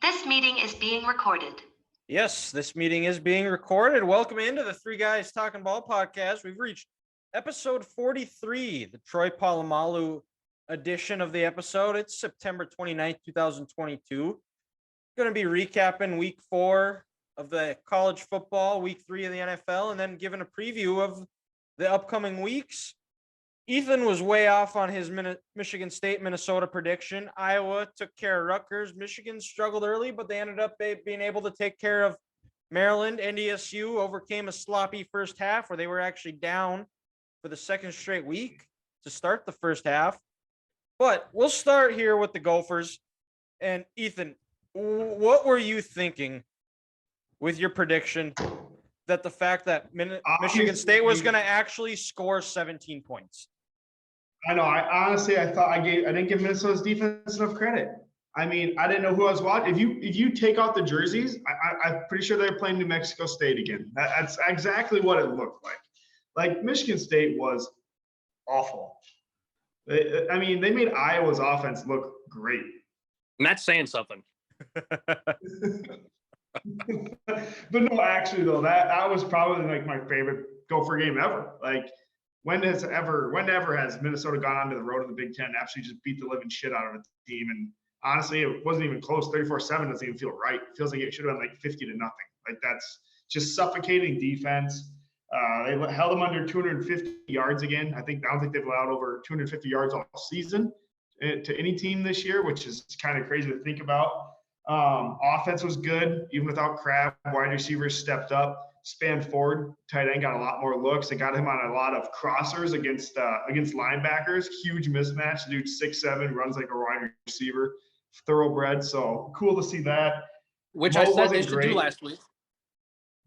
This meeting is being recorded. Yes, this meeting is being recorded. Welcome into the Three Guys Talking Ball podcast. We've reached episode 43, the Troy Polamalu edition of the episode. It's September 29th, 2022. Going to be recapping week 4 of the college football, week 3 of the NFL, and then giving a preview of the upcoming weeks. Ethan was way off on his Michigan State, Minnesota prediction. Iowa took care of Rutgers. Michigan struggled early, but they ended up being able to take care of Maryland. NDSU overcame a sloppy first half where they were actually down for the second straight week to start the first half. But we'll start here with the Gophers. And Ethan, what were you thinking with your prediction that the fact that Michigan State was going to actually score 17 points? I know. I honestly thought I didn't give Minnesota's defense enough credit. I mean, I didn't know who I was watching. If you take out the jerseys, I'm pretty sure they're playing New Mexico State again. That's exactly what it looked like. Like Michigan State was awful. They made Iowa's offense look great. And that's saying something. But no, actually though, that was probably like my favorite Gopher game ever. Like when ever has Minnesota gone onto the road of the Big Ten and actually just beat the living shit out of a team? And honestly, it wasn't even close. 34-7 doesn't even feel right. It feels like it should have been like 50-0. Like that's just suffocating defense. They held them under 250 yards again. I don't think they've allowed over 250 yards all season to any team this year, which is kind of crazy to think about. Offense was good, even without Crab. Wide receivers stepped up. Span Ford, tight end, got a lot more looks. They got him on a lot of crossers against linebackers. Huge mismatch. Dude, 6'7", runs like a wide receiver, thoroughbred. So cool to see that. Which Mo I said they should do last week.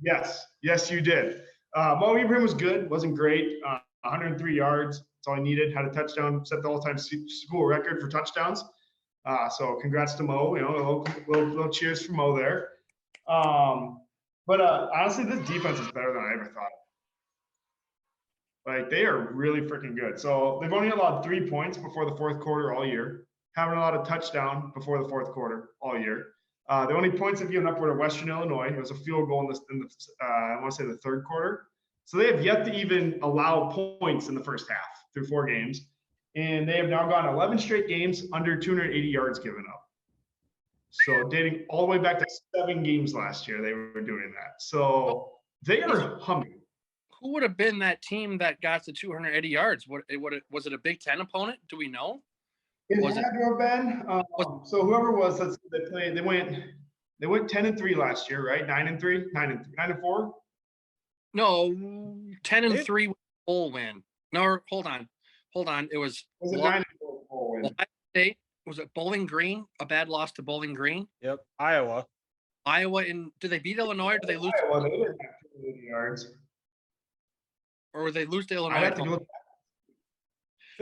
Yes, you did. Mo Ibrahim was good, wasn't great. 103 yards. That's all he needed. Had a touchdown, set the all-time school record for touchdowns. So congrats to Mo. You know, a little cheers for Mo there. But honestly, this defense is better than I ever thought. Like they are really freaking good. So they've only allowed 3 points before the fourth quarter all year. Haven't allowed a touchdown before the fourth quarter all year. The only points they've given up were to Western Illinois. It was a field goal in the I want to say the third quarter. So they have yet to even allow points in the first half through 4 games. And they have now gone 11 straight games under 280 yards given up. So dating all the way back to 7 games last year, they were doing that. So they are humming. Who would have been that team that got to 280 yards? Was it a Big Ten opponent? Do we know? It had to have been. So whoever was, they played. They went 10-3 last year, right? 9-3, 9-4. No, 10-3 bowl win. No, hold on. It was it 9-4 bowl win? Ohio State. Was it Bowling Green? A bad loss to Bowling Green? Yep. Iowa. And did they beat Illinois or did they lose? Iowa, they didn't have 280 yards. Or would they lose to Illinois?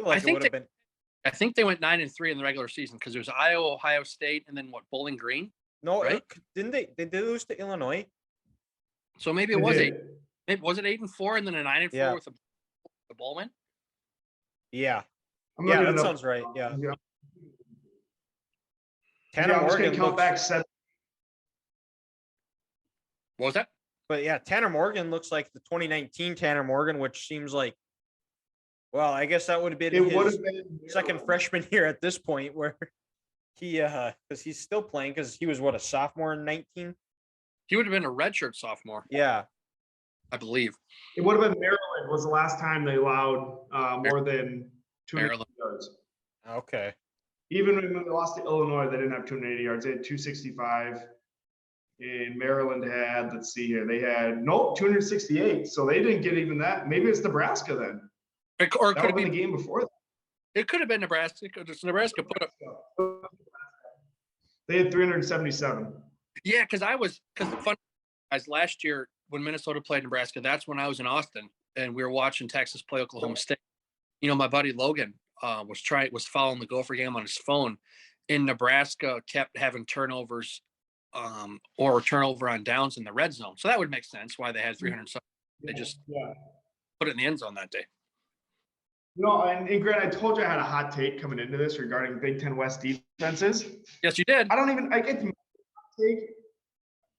I think they went 9-3 in the regular season because there was Iowa, Ohio State, and then what? Bowling Green. No, right? Didn't they? They did lose to Illinois. So maybe it was 8. Maybe was it 8-4 and then a 9-4 with a bowl win? Yeah. That sounds right. Yeah. Tanner Morgan count back 7. What was that? But yeah, Tanner Morgan looks like the 2019 Tanner Morgan, which seems like, well, I guess that would have been his second freshman year at this point, where he because he's still playing because he was a sophomore in 19. He would have been a redshirt sophomore. Yeah, I believe it would have been Maryland. Was the last time they allowed more than 280 yards. Okay. Even when they lost to Illinois, they didn't have 280 yards. They had 265. And Maryland had, let's see here, they had 268. So they didn't get even that. Maybe it's Nebraska then. Or it could have been the game before that. It could have been Nebraska. Nebraska put up. They had 377. Yeah, because fun guys, last year when Minnesota played Nebraska, that's when I was in Austin and we were watching Texas play Oklahoma State. You know, my buddy Logan was following the Gopher game on his phone. And Nebraska kept having turnovers or turnover on downs in the red zone. So that would make sense why they had 300. They just put it in the end zone that day. No, and Grant, I told you I had a hot take coming into this regarding Big Ten West defenses. Yes, you did. I get take,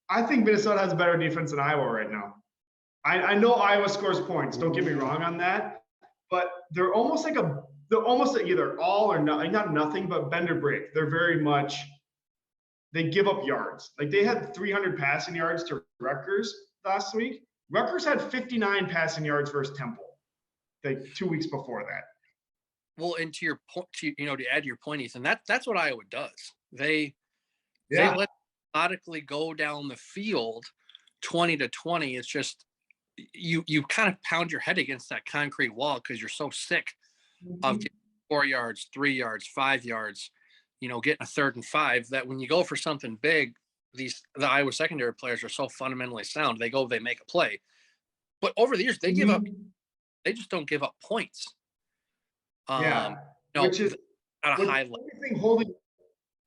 I think Minnesota has a better defense than Iowa right now. I know Iowa scores points. Don't get me wrong on that, but they're almost either all or nothing, not nothing, but bend or break. They're very much, they give up yards. Like they had 300 passing yards to Rutgers last week. Rutgers had 59 passing yards versus Temple, like 2 weeks before that. Well, and to your point, to add to your point, Ethan, that's what Iowa does. They Yeah. let methodically go down the field 20-20. It's just you kind of pound your head against that concrete wall because you're so sick of getting 4 yards, 3 yards, 5 yards, getting a 3rd and 5, that when you go for something big, the Iowa secondary players are so fundamentally sound. They make a play. But over the years, they give up. They just don't give up points. Yeah. No, Which is at a high level. Holding.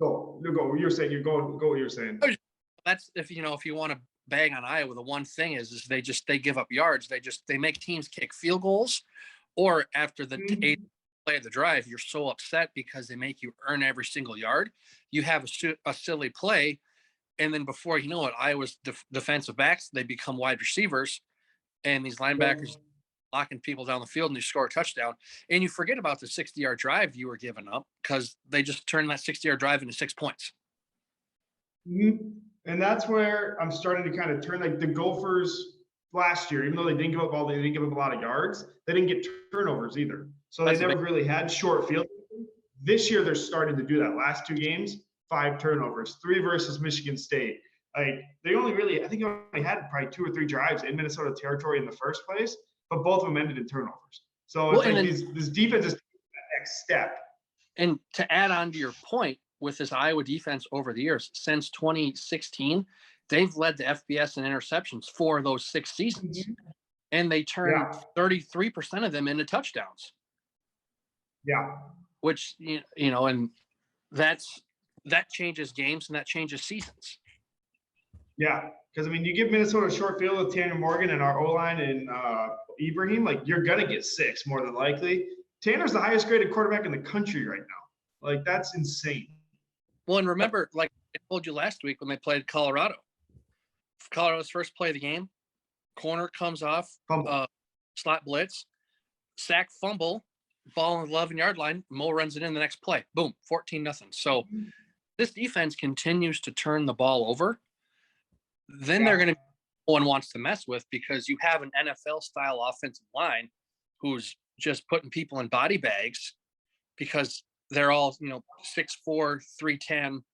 Go. You're saying. You go. What you're saying. That's if you want to bang on Iowa. The one thing is they give up yards. They make teams kick field goals, or after the 8th play of the drive, you're so upset because they make you earn every single yard. You have a silly play, and then before you know it, Iowa's defensive backs, they become wide receivers, and these linebackers locking people down the field, and you score a touchdown, and you forget about the 60-yard drive you were giving up because they just turned that 60-yard drive into 6 points. And that's where I'm starting to kind of turn, like the Gophers last year, even though they didn't give up a lot of yards, they didn't get turnovers either. So they never really had short field. This year they're starting to do that. Last 2 games, 5 turnovers, 3 versus Michigan State. Like they only really, I think they only had probably 2 or 3 drives in Minnesota territory in the first place, but both of them ended in turnovers. So it's this defense is taking that next step. And to add on to your point, with this Iowa defense over the years, since 2016, they've led the FBS in interceptions for those 6 seasons. And they turned 33% of them into touchdowns. Yeah. Which, and that changes games and that changes seasons. Yeah. Because, you give Minnesota a short field with Tanner Morgan and our O-line and Ibrahim, like you're going to get 6 more than likely. Tanner's the highest graded quarterback in the country right now. Like that's insane. Well, and remember, like I told you last week when they played Colorado's first play of the game, corner comes off, slot blitz, sack, fumble, ball on the 11-yard line. Mo runs it in the next play. Boom, 14-0. So this defense continues to turn the ball over. Then they're going to be no one wants to mess with because you have an NFL-style offensive line who's just putting people in body bags because they're all, 6'4", 310,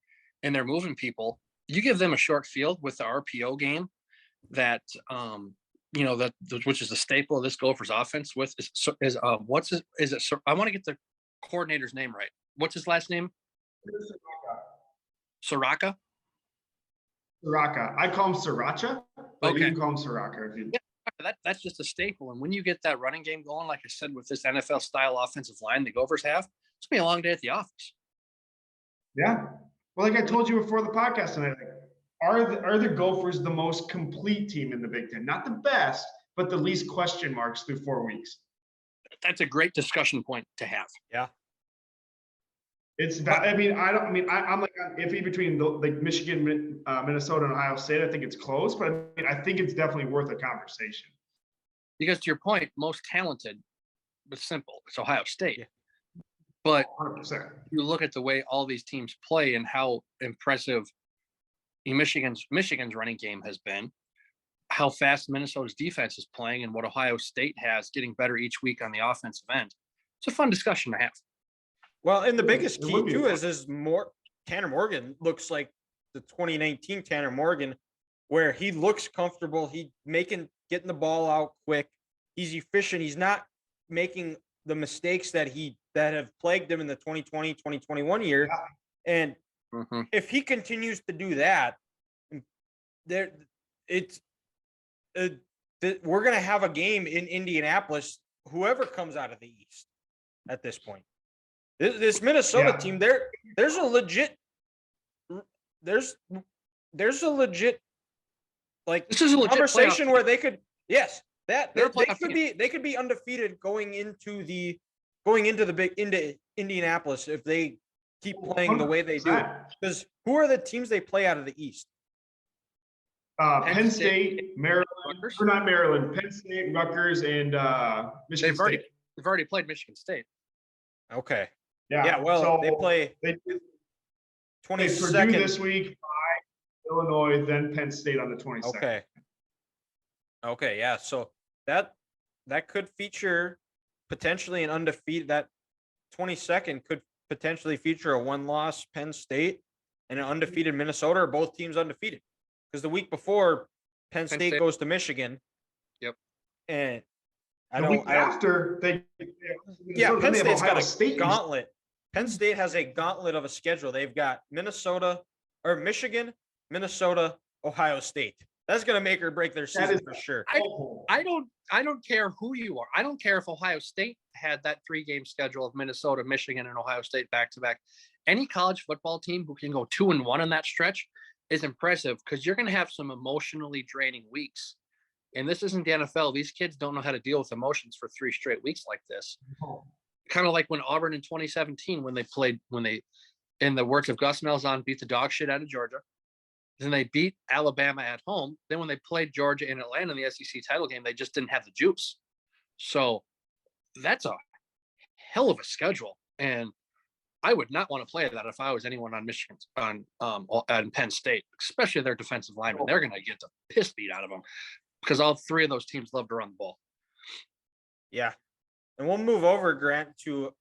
and they're moving people. You give them a short field with the RPO game that, which is the staple of this Gophers offense with is I want to get the coordinator's name right. What's his last name? Soraka. I call him Sriracha, but Okay. you can call him Soraka if you. Yeah, that's just a staple. And when you get that running game going, like I said, with this NFL style offensive line the Gophers have, it's gonna be a long day at the office. Yeah. Well, like I told you before the podcast tonight, are the Gophers the most complete team in the Big Ten? Not the best, but the least question marks through 4 weeks. That's a great discussion point to have. Yeah. I'm like iffy between Michigan, Minnesota, and Ohio State. I think it's close, but I think it's definitely worth a conversation. Because to your point, most talented, but simple, it's Ohio State. Yeah. But 100%. You look at the way all these teams play and how impressive Michigan's running game has been, how fast Minnesota's defense is playing, and what Ohio State has getting better each week on the offensive end. It's a fun discussion to have. Well, and the biggest key too is Tanner Morgan looks like the 2019 Tanner Morgan, where he looks comfortable. He getting the ball out quick. He's efficient. He's not making the mistakes that have plagued him in the 2020, 2021 year. Yeah. And if he continues to do that, we're going to have a game in Indianapolis, whoever comes out of the East at this point. This Minnesota team, there's a legit like this is a legit conversation where they could they could be undefeated going into Indianapolis if they keep playing the way they do. 100%. Because who are the teams they play out of the East? Penn State, Maryland, Rutgers. or not Maryland, Penn State, Rutgers, and Michigan State. They've already played Michigan State. Okay. Yeah. Yeah, well, so they play they play Purdue 22nd. this week, Illinois, then Penn State on the 22nd. Okay. Okay, yeah. So that could feature potentially an undefeated. That 22nd could potentially feature a one-loss Penn State and an undefeated Minnesota, or both teams undefeated. Because the week before, Penn State goes to Michigan. Yep. And The week after they Penn State's got a State gauntlet. Penn State has a gauntlet of a schedule. They've got Minnesota or Michigan, Minnesota, Ohio State. That's going to make or break their season for sure. I don't care who you are. I don't care if Ohio State had that 3-game schedule of Minnesota, Michigan, and Ohio State back to back. Any college football team who can go 2-1 in that stretch is impressive, because you're going to have some emotionally draining weeks. And this isn't the NFL. These kids don't know how to deal with emotions for 3 straight weeks like this. Kind of like when Auburn in 2017, when they, in the words of Gus Malzahn, beat the dog shit out of Georgia. Then they beat Alabama at home. Then when they played Georgia in Atlanta in the SEC title game, they just didn't have the juice. So that's a hell of a schedule. And I would not want to play that if I was anyone on Michigan, on Penn State, especially their defensive linemen. They're going to get the piss beat out of them, because all 3 of those teams love to run the ball. Yeah. And we'll move over, Grant, to